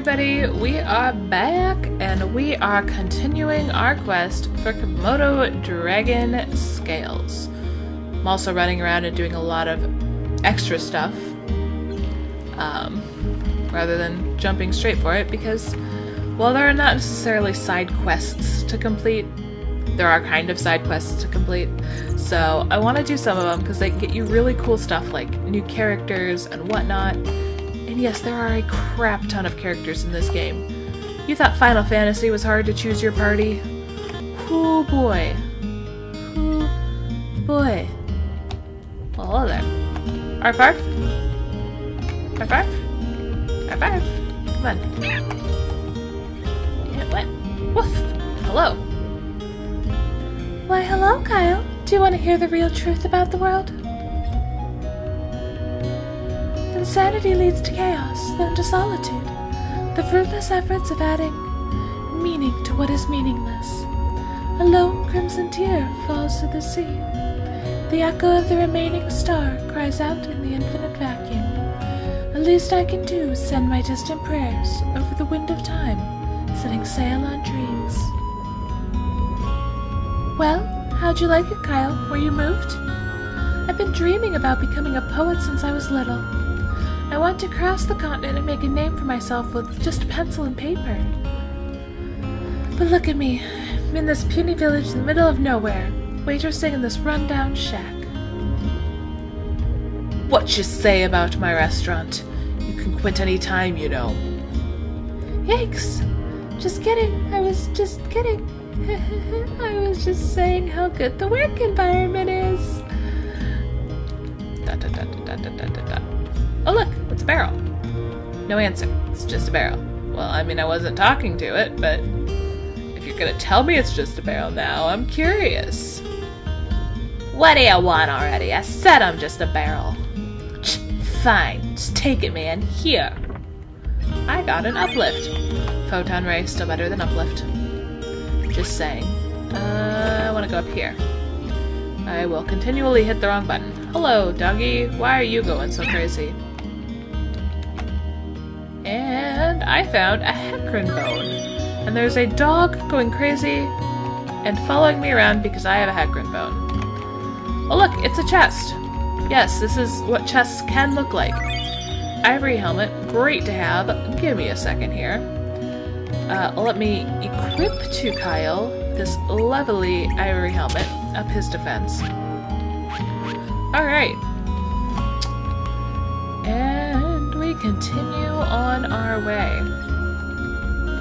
everybody, we are back and we are continuing our quest for Komodo dragon scales. I'm also running around and doing a lot of extra stuff rather than jumping straight for it because, well, there are not necessarily side quests to complete. There are kind of side quests to complete, so I want to do some of them because they get you really cool stuff like new characters and whatnot. And yes, there are a crap ton of characters in this game. You thought Final Fantasy was hard to choose your party? Oh boy. Oh boy. Well, hello there. R5? R5? R5? Come on. Yeah, what? Woof! Hello. Why, hello, Kyle. Do you want to hear the real truth about the world? Insanity leads to chaos, then to solitude. The fruitless efforts of adding meaning to what is meaningless. A lone crimson tear falls to the sea. The echo of the remaining star cries out in the infinite vacuum. The least I can do is send my distant prayers over the wind of time, setting sail on dreams. Well, how'd you like it, Kyle? Were you moved? I've been dreaming about becoming a poet since I was little. I want to cross the continent and make a name for myself with just pencil and paper. But look at me. I'm in this puny village in the middle of nowhere, waitressing in this rundown shack. What you say about my restaurant? You can quit any time, you know. Yikes. Just kidding. I was just kidding. I was just saying how good the work environment is. Oh look, it's a barrel. No answer. It's just a barrel. Well, I mean, I wasn't talking to it, but if you're gonna tell me it's just a barrel now, I'm curious. What do you want already? I said I'm just a barrel. Fine, just take it, man. Here. I got an uplift. Photon ray still better than uplift. Just saying. I want to go up here. I will continually hit the wrong button. Hello, doggy. Why are you going so crazy? And I found a hecarim bone. And there's a dog going crazy and following me around because I have a hecarim bone. Oh look, it's a chest. Yes, this is what chests can look like. Ivory helmet, great to have. Give me a second here. Let me equip to Kyle this lovely ivory helmet, up his defense. Alright. And we continue on our way.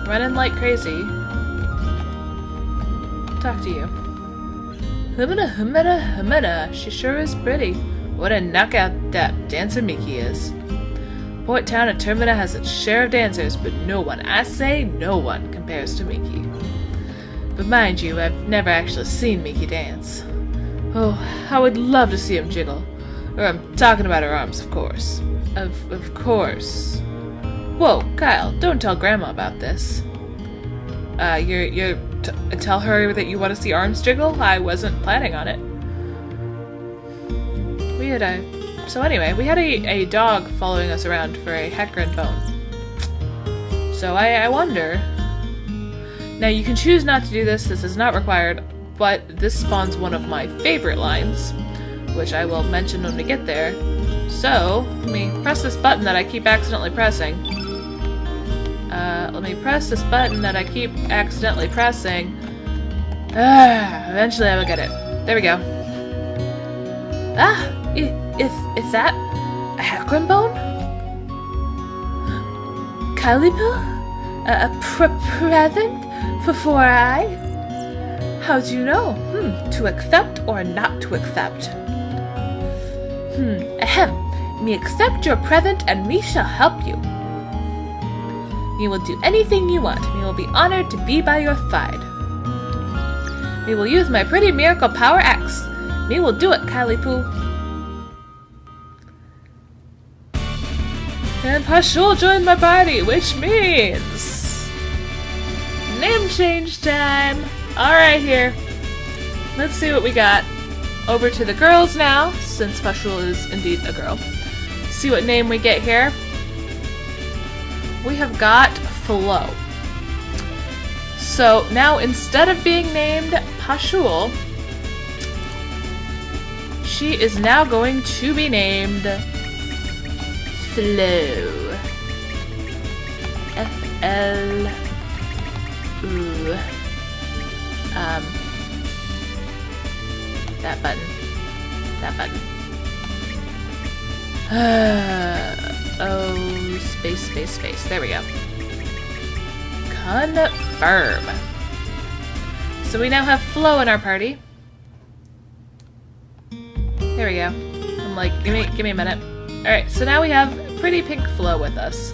Running like crazy. Talk to you. Humana, she sure is pretty. What a knockout that dancer Mickey is. Port Town of Termina has its share of dancers, but no one, I say no one, compares to Mickey. But mind you, I've never actually seen Mickey dance. Oh, I would love to see him jiggle. Or I'm talking about her arms, of course. Of course. Whoa, Kyle, don't tell Grandma about this. Tell her that you want to see arms jiggle? I wasn't planning on it. So anyway, we had a dog following us around for a hecarim bone. So I wonder... Now you can choose not to do this, this is not required, but this spawns one of my favorite lines, which I will mention when we get there. So, let me press this button that I keep accidentally pressing. Let me press this button that I keep accidentally pressing. Eventually I will get it. There we go. Is that a hecarim bone? Calipu? A present for 4 eye? How do you know? To accept or not to accept? Ahem. Me accept your present and me shall help you. Me will do anything you want. Me will be honored to be by your side. Me will use my pretty miracle power X. Me will do it, Kylie Poo. And Pashul joined my party, which means... name change time! Alright here. Let's see what we got. Over to the girls now, since Pashul is indeed a girl. See what name we get here. We have got Flo. So now instead of being named Pashul, she is now going to be named Flo. F-L... Ooh. That button. That button. Oh, space, space, space. There we go. Confirm. So we now have Flo in our party. There we go. I'm like, give me a minute. Alright, so now we have pretty pink Flo with us.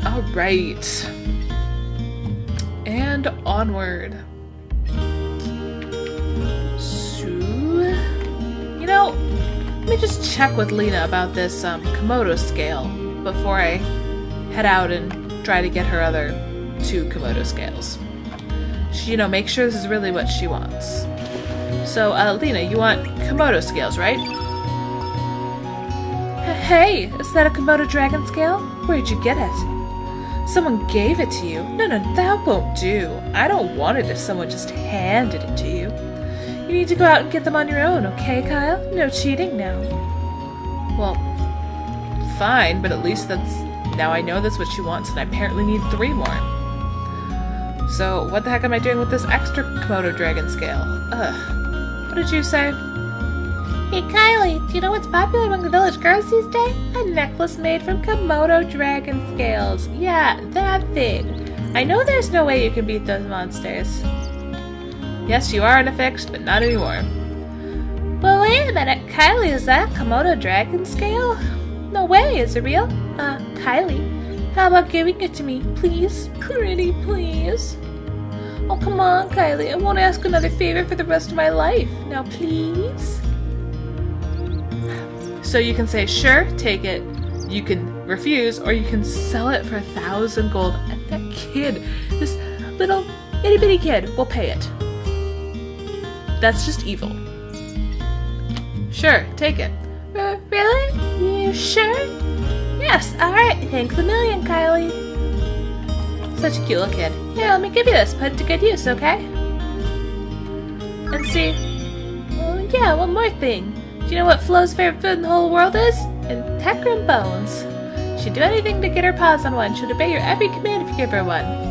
Alright. And onward. So, you know, let me just check with Lena about this komodo scale before I head out and try to get her other 2 komodo scales. She, make sure this is really what she wants. So, Lena, you want komodo scales, right? Hey, is that a komodo dragon scale? Where'd you get it? Someone gave it to you. No, that won't do. I don't want it if someone just handed it to you. You need to go out and get them on your own, okay, Kyle? No cheating now. Well, fine, but at least now I know that's what she wants, and I apparently need 3 more. So, what the heck am I doing with this extra komodo dragon scale? Ugh. What did you say? Hey, Kylie, do you know what's popular among the village girls these days? A necklace made from komodo dragon scales. Yeah, that thing. I know there's no way you can beat those monsters. Yes, you are in a fix, but not anymore. Well, wait a minute. Kylie, is that a komodo dragon scale? No way, is it real? Kylie, how about giving it to me, please? Pretty please. Oh, come on, Kylie. I won't ask another favor for the rest of my life. Now, please? So you can say, sure, take it. You can refuse, or you can sell it for 1,000 gold. And that kid, this little itty-bitty kid, will pay it. That's just evil. Sure, take it. Really? You sure? Yes, alright. Thanks a million, Kylie. Such a cute little kid. Here, let me give you this. Put it to good use, okay? And see. Oh, yeah, one more thing. Do you know what Flo's favorite food in the whole world is? Integrum bones. She'd do anything to get her paws on one. She'd obey your every command if you give her one.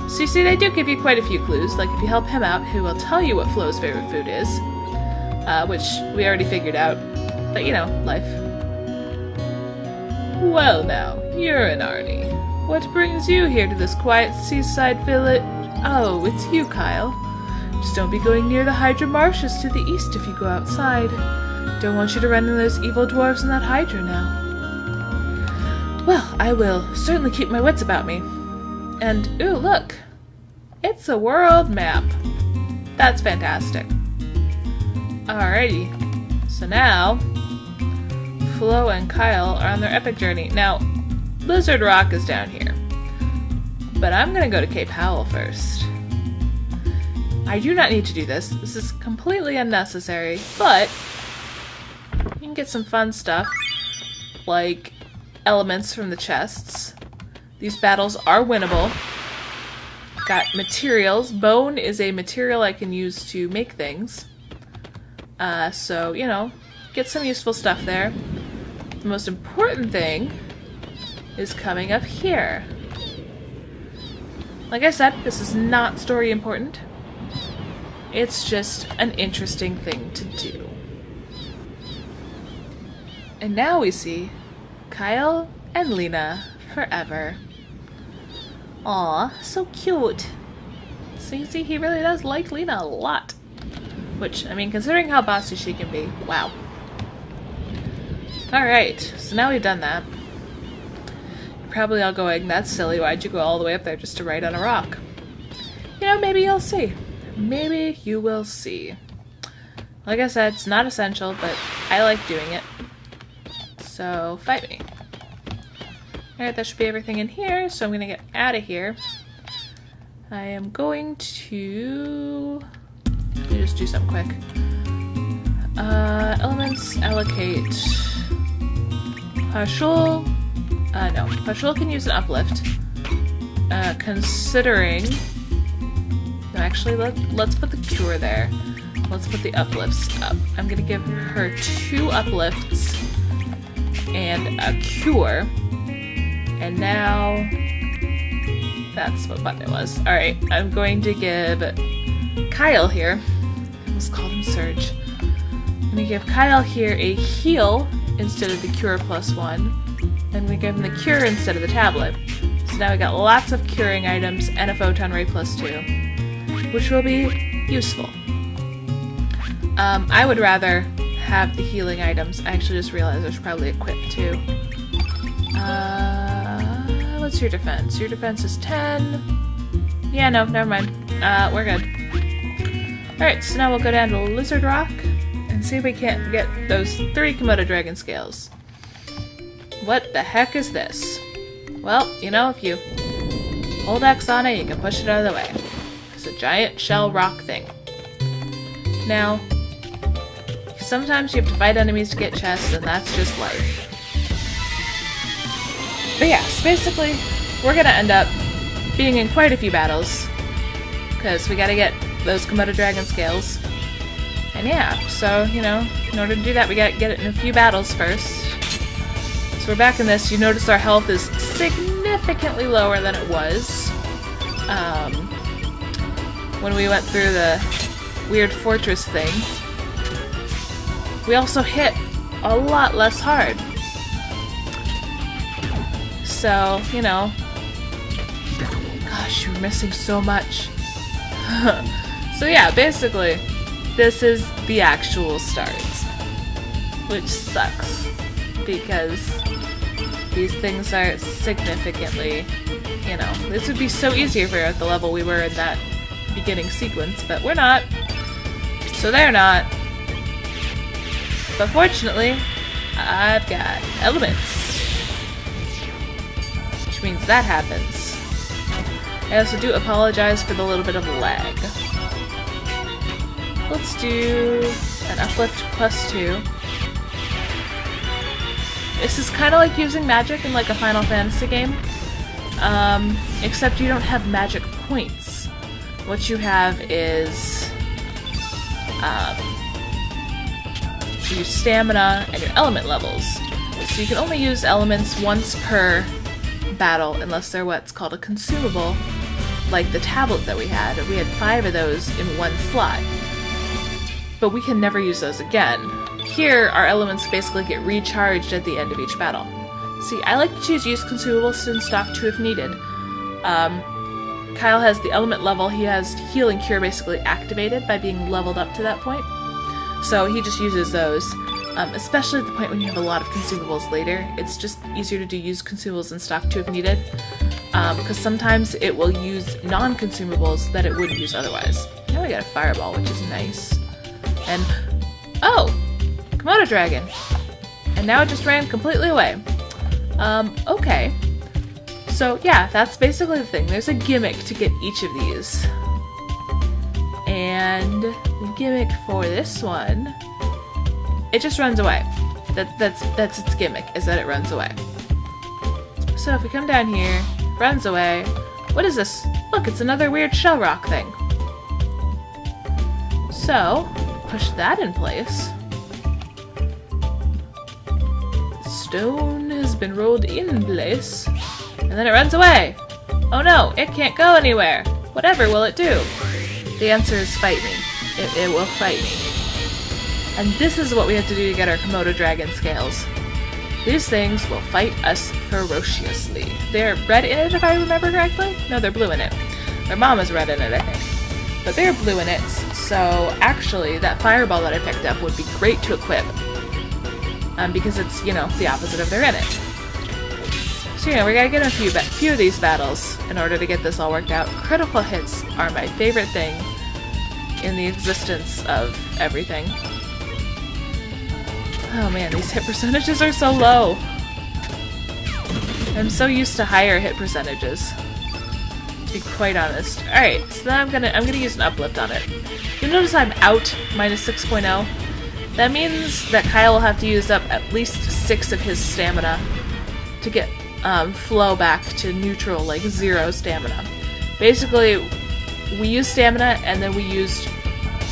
So you see, they do give you quite a few clues. Like if you help him out, he will tell you what Flo's favorite food is. Which we already figured out. But life. Well now, you're an Arnie. What brings you here to this quiet seaside village? Oh, it's you, Kyle. Just don't be going near the Hydra marshes to the east if you go outside. Don't want you to run into those evil dwarves and that Hydra now. Well, I will certainly keep my wits about me. And, ooh, look! It's a world map! That's fantastic. Alrighty. So now, Flo and Kyle are on their epic journey. Now, Blizzard Rock is down here. But I'm gonna go to Cape Howell first. I do not need to do this. This is completely unnecessary, but you can get some fun stuff, like elements from the chests. These battles are winnable. Got materials. Bone is a material I can use to make things. So, get some useful stuff there. The most important thing is coming up here. Like I said, this is not story important. It's just an interesting thing to do. And now we see Kyle and Lena forever. Aw, so cute. So you see, he really does like Lena a lot. Which, considering how bossy she can be, wow. Alright, so now we've done that. You're probably all going, that's silly, why'd you go all the way up there just to write on a rock? Maybe you'll see. Maybe you will see. Like I said, it's not essential, but I like doing it. So, fight me. Alright, that should be everything in here, so I'm gonna get out of here. I am going to... Let me just do something quick. Elements, allocate. Partial. No. Patrol can use an uplift. Considering... No, actually, let's put the cure there. Let's put the uplifts up. I'm gonna give her 2 uplifts and a cure. And now... That's what button it was. Alright, I'm going to give Kyle here... I almost called him Surge. I'm gonna give Kyle here a heal instead of the cure +1. And we give him the cure instead of the tablet. So now we got lots of curing items and a photon ray +2, which will be useful. I would rather have the healing items. I actually just realized I should probably equip too. What's your defense? Your defense is 10. Yeah, no, never mind. We're good. Alright, so now we'll go down to Lizard Rock and see if we can't get those 3 Komodo dragon scales. What the heck is this? Well, you know, if you hold X on it, you can push it out of the way. It's a giant shell rock thing. Now, sometimes you have to fight enemies to get chests, and that's just life. But yeah, so basically, we're gonna end up being in quite a few battles, because we gotta get those Komodo dragon scales. And yeah, so, you know, in order to do that, we gotta get it in a few battles first. So we're back in this. You notice our health is significantly lower than it was when we went through the weird fortress thing. We also hit a lot less hard. So, you know, gosh, you're missing so much. So yeah, basically, this is the actual start, which sucks because these things are significantly, you know, this would be so easier if we were at the level we were in that beginning sequence, but we're not. So they're not. But fortunately, I've got elements, which means that happens. I also do apologize for the little bit of lag. Let's do an uplift +2. This is kind of like using magic in like a Final Fantasy game, except you don't have magic points. What you have is your stamina and your element levels. So you can only use elements once per battle unless they're what's called a consumable, like the tablet that we had. We had 5 of those in one slot. But we can never use those again. Here, our elements basically get recharged at the end of each battle. See, I like to use consumables in stock too if needed. Kyle has the element level. He has heal and cure basically activated by being leveled up to that point. So he just uses those, especially at the point when you have a lot of consumables later. It's just easier to use consumables in stock too if needed, because sometimes it will use non-consumables that it wouldn't use otherwise. Now we got a fireball, which is nice. And, oh! Komodo dragon! And now it just ran completely away. Okay. So yeah, that's basically the thing. There's a gimmick to get each of these. And the gimmick for this one, it just runs away. That's its gimmick, is that it runs away. So if we come down here, runs away. What is this? Look, it's another weird shell rock thing. So, push that in place. Stone has been rolled in place. And then it runs away. Oh no, it can't go anywhere. Whatever will it do? The answer is fight me. It will fight me. And this is what we have to do to get our Komodo dragon scales. These things will fight us ferociously. They're red in it, if I remember correctly? No, they're blue in it. Their mom is red in it, I think. But they're blue in it, so actually that fireball that I picked up would be great to equip. Because it's, you know, the opposite of they're in it. So, you know, we gotta get a few of these battles in order to get this all worked out. Critical hits are my favorite thing in the existence of everything. Oh man, these hit percentages are so low. I'm so used to higher hit percentages, to be quite honest. Alright, so now I'm gonna use an uplift on it. You'll notice I'm out -6.0. That means that Kyle will have to use up at least 6 of his stamina to get flow back to neutral, like 0 stamina. Basically, we used stamina and then we used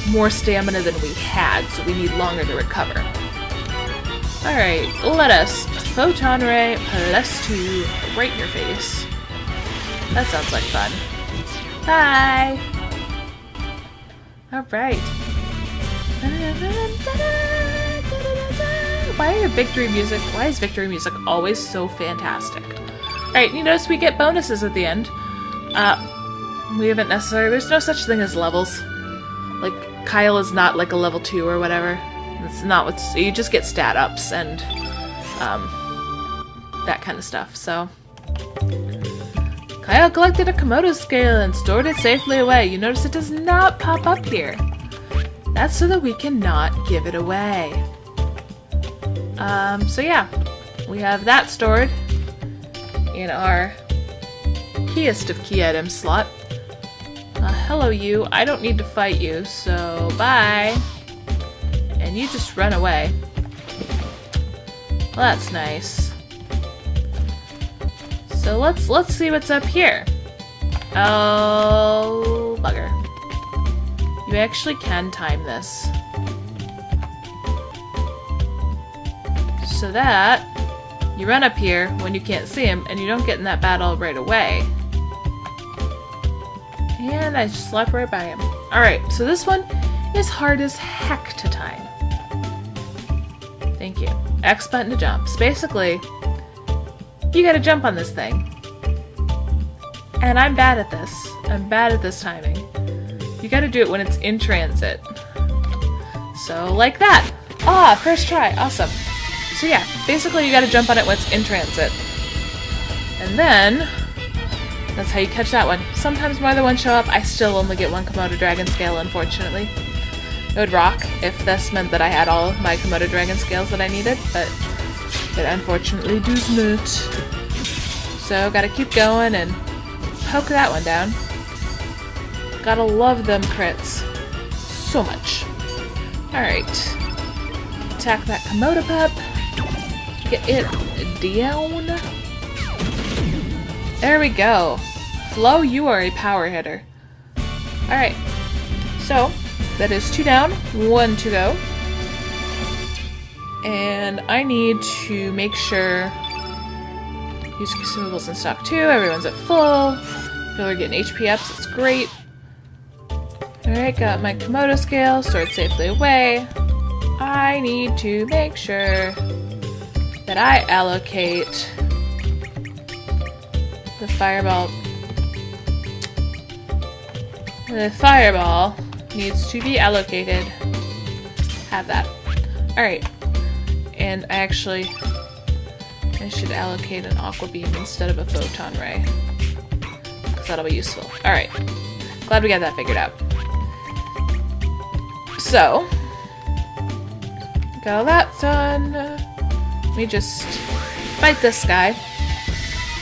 more stamina than we had, so we need longer to recover. Alright, let us Photon Ray +2 right in your face. That sounds like fun. Bye! Alright. Why are your victory music? Why is victory music always so fantastic? Alright, you notice we get bonuses at the end. We haven't necessarily. There's no such thing as levels. Like, Kyle is not like a level 2 or whatever. It's not what's. You just get stat ups and that kind of stuff, so. Kyle collected a komodo scale and stored it safely away. You notice it does not pop up here. That's so that we cannot give it away. So yeah, we have that stored in our keyest of key items slot. Hello you, I don't need to fight you, so bye. And you just run away. Well, that's nice. So let's see what's up here. Oh, bugger. You actually can time this. So that you run up here when you can't see him and you don't get in that battle right away. And I just slap right by him. Alright, so this one is hard as heck to time. Thank you. X button to jump. So basically, you gotta jump on this thing. And I'm bad at this. I'm bad at this timing. You gotta do it when it's in transit. So, like that! Ah, first try. Awesome. So yeah, basically you gotta jump on it when it's in transit. And then, that's how you catch that one. Sometimes more than one show up. I still only get 1 Komodo Dragon Scale, unfortunately. It would rock if this meant that I had all of my Komodo Dragon Scales that I needed, but it unfortunately does not. So, gotta keep going and poke that one down. Gotta love them crits. So much. Alright. Attack that Komodo pup. Get it down. There we go. Flo, you are a power hitter. Alright. So, that is 2 down, 1 to go. And I need to make sure use consumables in stock too. Everyone's at full. People are getting HP ups. It's great. Alright, got my Komodo scale stored safely away. I need to make sure that I allocate the fireball. The fireball needs to be allocated. Have that. Alright. And I should allocate an aqua beam instead of a photon ray. Because that'll be useful. Alright. Glad we got that figured out. So, got all that done. Let me just fight this guy.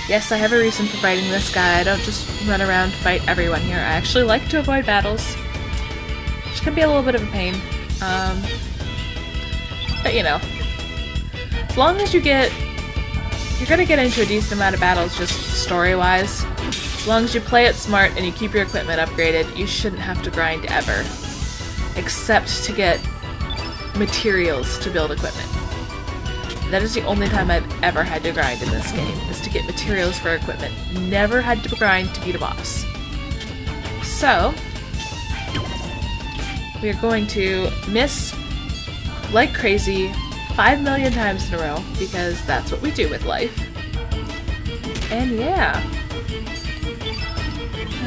Yes, I have a reason for fighting this guy. I don't just run around and fight everyone here. I actually like to avoid battles, which can be a little bit of a pain. But you know, as long as you're gonna get into a decent amount of battles just story-wise. As long as you play it smart and you keep your equipment upgraded, you shouldn't have to grind ever. Except to get materials to build equipment. That is the only time I've ever had to grind in this game, is to get materials for equipment. Never had to grind to beat a boss. So, we are going to miss like crazy 5 million times in a row, because that's what we do with life. And yeah.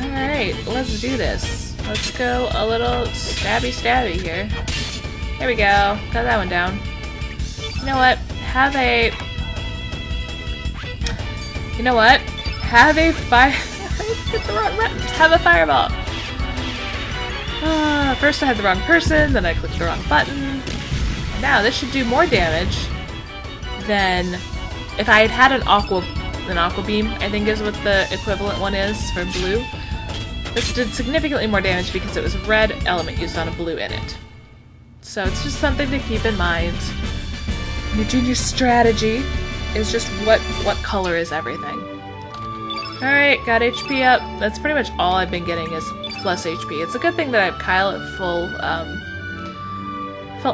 Alright, let's do this. Let's go a little stabby here. There we go. Got that one down. You know what? Have a fireball. First I had the wrong person, then I clicked the wrong button. Now this should do more damage than if I had an aqua beam, I think is what the equivalent one is for blue. This did significantly more damage because it was a red element used on a blue in it. So it's just something to keep in mind. You're doing your strategy. is just what color is everything. Alright, got HP up. That's pretty much all I've been getting is plus HP. It's a good thing that I have Kyle at full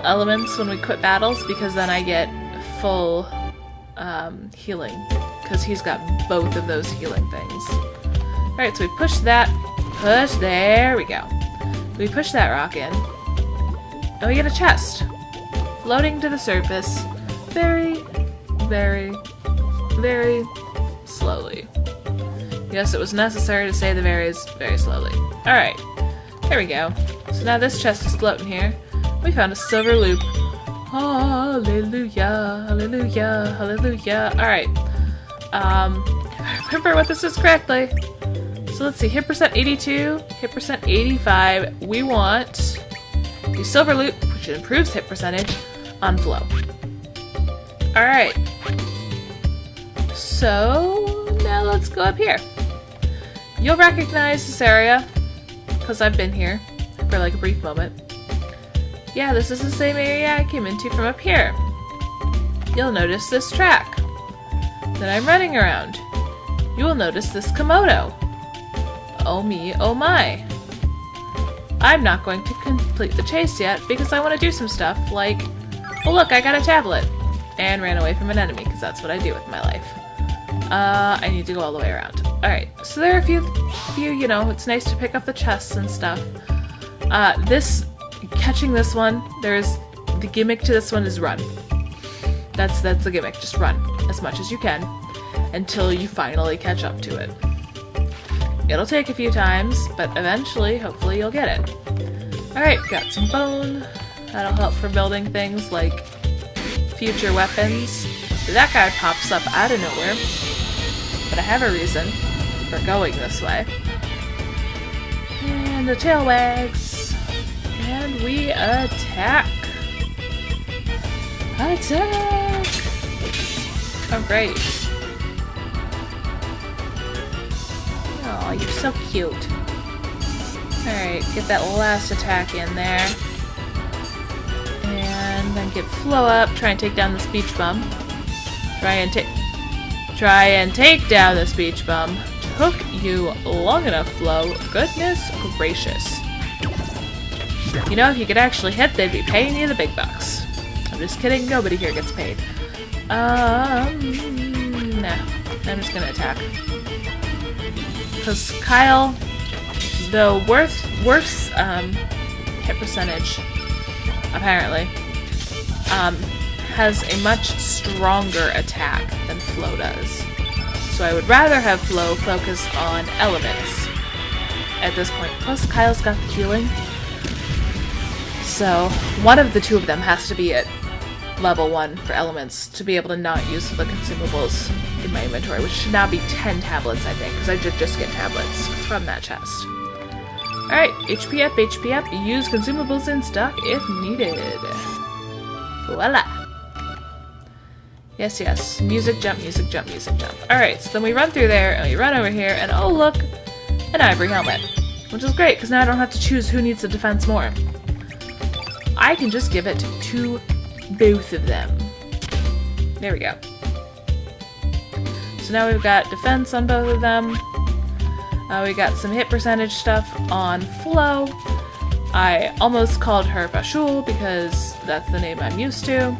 elements when we quit battles, because then I get full healing, because he's got both of those healing things. Alright, so we push that, there we go. We push that rock in, and we get a chest. Floating to the surface, very, very, very slowly. Yes, it was necessary to say the very slowly. Alright, there we go. So now this chest is floating here. We found a silver loop. Hallelujah, hallelujah, hallelujah. Alright. Remember what this is correctly. So let's see, hit percent 82, hit percent 85. We want the silver loop, which improves hit percentage, on flow. Alright. So now let's go up here. You'll recognize this area, because I've been here for like a brief moment. Yeah, this is the same area I came into from up here. You'll notice this track that I'm running around. You will notice this komodo. Oh me, oh my. I'm not going to complete the chase yet because I want to do some stuff like, oh look, I got a tablet and ran away from an enemy, because that's what I do with my life. I need to go all the way around. Alright, so there are a few, you know, it's nice to pick up the chests and stuff. Catching this one, the gimmick to this one is run. That's the gimmick, just run as much as you can until you finally catch up to it. It'll take a few times, but eventually, hopefully, you'll get it. Alright, got some bone. That'll help for building things like future weapons. That guy pops up out of nowhere, but I have a reason for going this way. And the tail wags. And we attack! Attack! Alright. Oh, you're so cute. Alright, get that last attack in there. And then get Flo up, try and take down this beach bum. Try and take down this beach bum. Took you long enough, Flo. Goodness gracious. You know, if you could actually hit, they'd be paying you the big bucks. I'm just kidding, nobody here gets paid. Nah, I'm just gonna attack. Because Kyle, the worse hit percentage, apparently, has a much stronger attack than Flo does. So I would rather have Flo focus on elements at this point. Plus, Kyle's got the healing. So, one of the two of them has to be at level 1 for elements to be able to not use the consumables in my inventory, which should now be 10 tablets, I think, because I did just get tablets from that chest. Alright, HP up, use consumables in stock if needed. Voila! Yes, yes, music jump, music jump, music jump. Alright, so then we run through there, and we run over here, and oh look, an ivory helmet. Which is great, because now I don't have to choose who needs the defense more. I can just give it to both of them. There we go. So now we've got defense on both of them. We got some hit percentage stuff on Flo. I almost called her Bashul because that's the name I'm used to.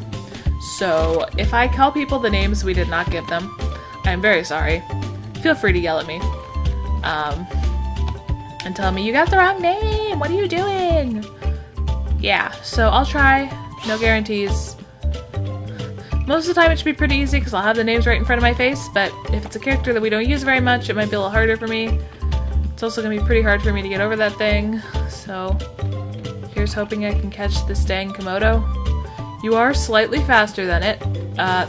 So if I call people the names we did not give them, I'm very sorry. Feel free to yell at me. And tell me, you got the wrong name! What are you doing? Yeah, so I'll try. No guarantees. Most of the time it should be pretty easy because I'll have the names right in front of my face, but if it's a character that we don't use very much, it might be a little harder for me. It's also going to be pretty hard for me to get over that thing, so here's hoping I can catch this dang komodo. You are slightly faster than it.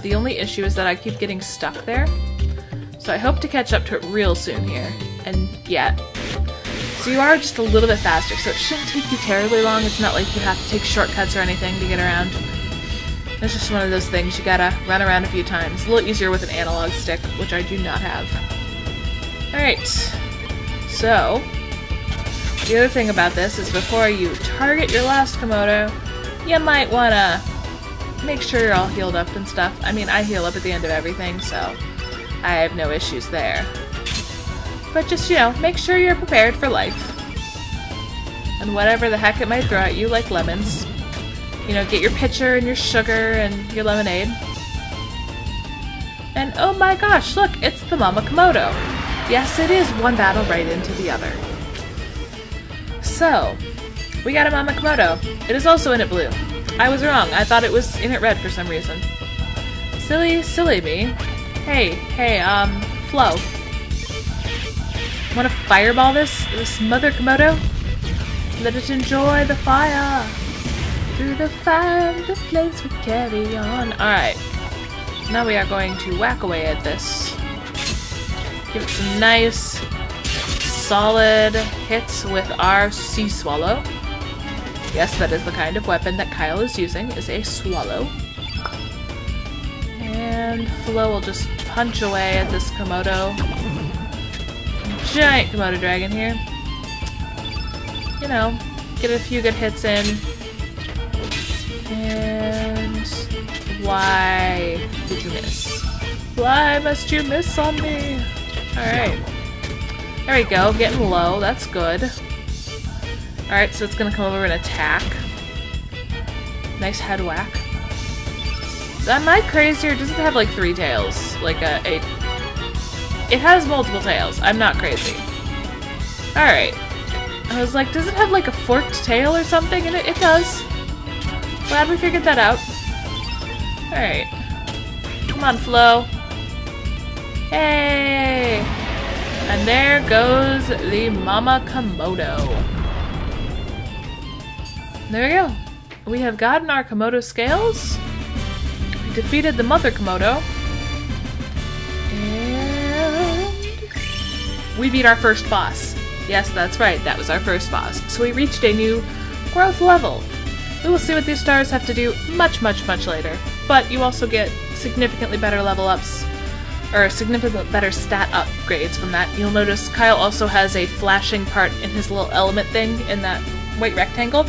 The only issue is that I keep getting stuck there, so I hope to catch up to it real soon here. And yeah. So you are just a little bit faster, so it shouldn't take you terribly long. It's not like you have to take shortcuts or anything to get around. It's just one of those things, you gotta run around a few times. A little easier with an analog stick, which I do not have. Alright, so the other thing about this is before you target your last komodo, you might wanna make sure you're all healed up and stuff. I mean, I heal up at the end of everything, so I have no issues there. But just, you know, make sure you're prepared for life. And whatever the heck it might throw at you, like lemons. You know, get your pitcher and your sugar and your lemonade. And oh my gosh, look, it's the Mama Komodo. Yes, it is one battle right into the other. So, we got a Mama Komodo. It is also in it blue. I was wrong. I thought it was in it red for some reason. Silly, silly me. Hey, Flo. Wanna fireball this Mother Komodo? Let it enjoy the fire. Through the fire, the flames will carry on. Alright. Now we are going to whack away at this. Give it some nice, solid hits with our sea swallow. Yes, that is the kind of weapon that Kyle is using, is a swallow. And Flo will just punch away at this Komodo. Giant Komodo dragon here. You know, get a few good hits in. And why did you miss? Why must you miss on me? Alright. There we go, getting low, that's good. Alright, so it's gonna come over and attack. Nice head whack. Am I crazy, or does it have like 3 tails? Like it has multiple tails. I'm not crazy. Alright. I was like, does it have like a forked tail or something? And it does. Glad we figured that out. Alright. Come on, Flo. Hey! And there goes the Mama Komodo. There we go. We have gotten our Komodo scales. We defeated the Mother Komodo. And we beat our first boss. Yes, that's right, that was our first boss. So we reached a new growth level. We will see what these stars have to do much, much, much later. But you also get significantly better level ups, or significantly better stat upgrades from that. You'll notice Kyle also has a flashing part in his little element thing in that white rectangle.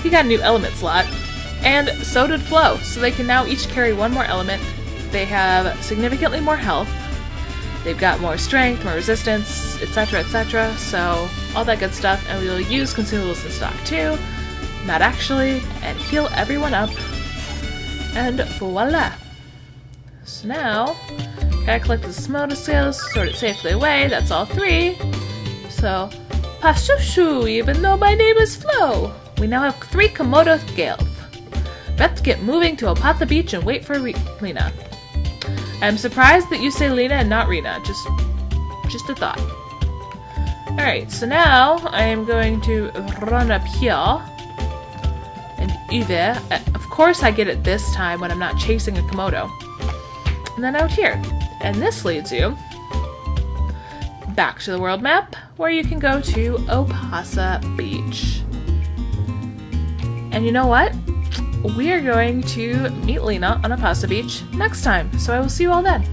He got a new element slot, and so did Flo, so they can now each carry one more element. They have significantly more health. They've got more strength, more resistance, etc., etc., so all that good stuff, and we'll use consumables in stock too, not actually, and heal everyone up, and voila! So now, gotta collect the Komodo scales, sort it safely away, that's all 3, so, Pashushu, even though my name is Flo! We now have 3 Komodo scales. Let's get moving to Opatha Beach and wait for Lena. I'm surprised that you say Lena and not Rena. Just a thought. Alright, so now I am going to run up here. And either, of course I get it this time when I'm not chasing a Komodo. And then out here. And this leads you back to the world map, where you can go to Opatha Beach. And you know what? We are going to meet Lena on Opatha Beach next time, so I will see you all then.